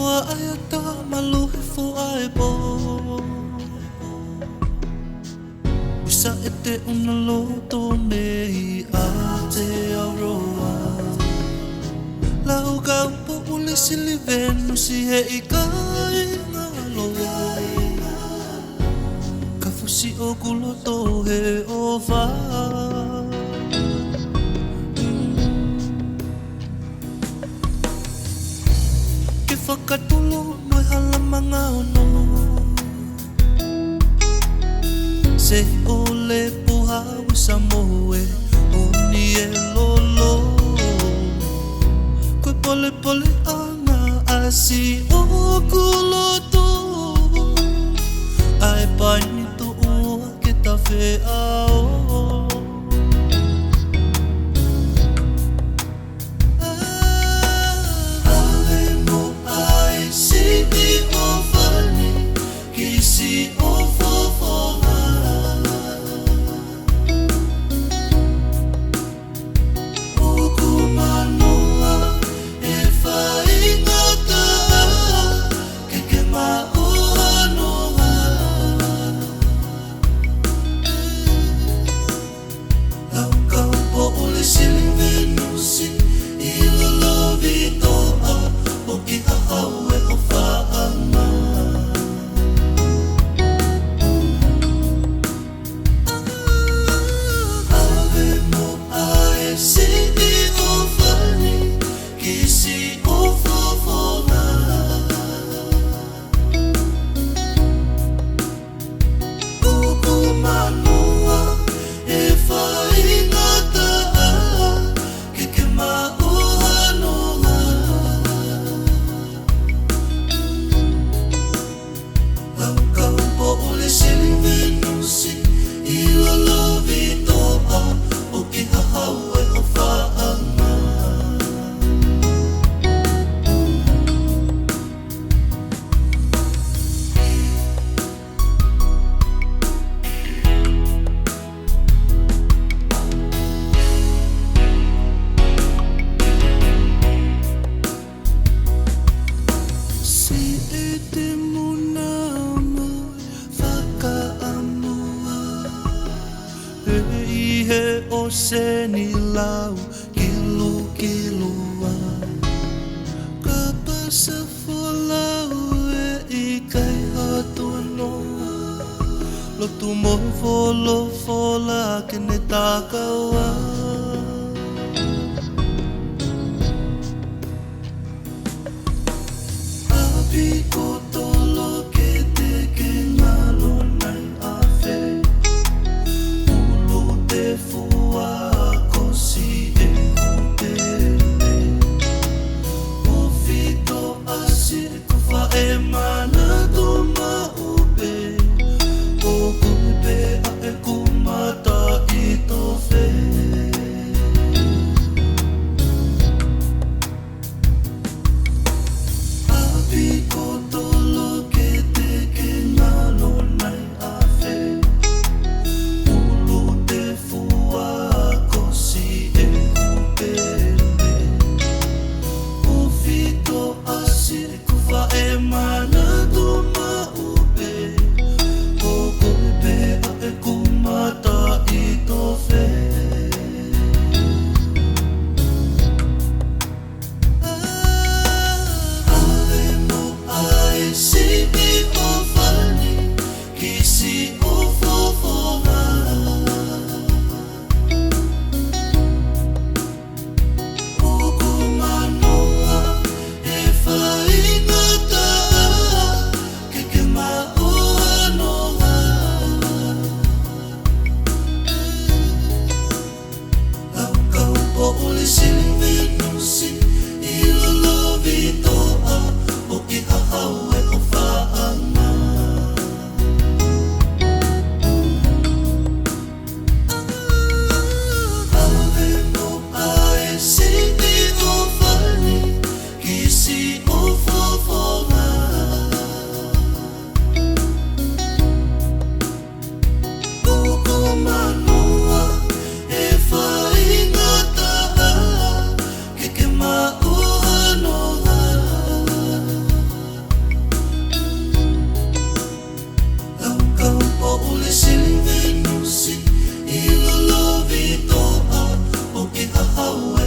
Foa ai ta maluhe foa e po Usa e te una loto nei a te aroa Lau ka upo uli sili venu si he i kai ngaloa Ka fusi o kuloto he o va Ke whakatulu noi hala mga ono Se ole puha usa moe Uni e lolo Koe pole pole anga asi o kuloto Ai paini tu ua ke ta whea o O se ni lau kilu kilua Ka pasa folau e i kai hatua noa Lo tu mo folo fola ke ne takaua Api ko tolo ke te ke ngalo nai a fe Ulu te fu Kumata ito fe hawe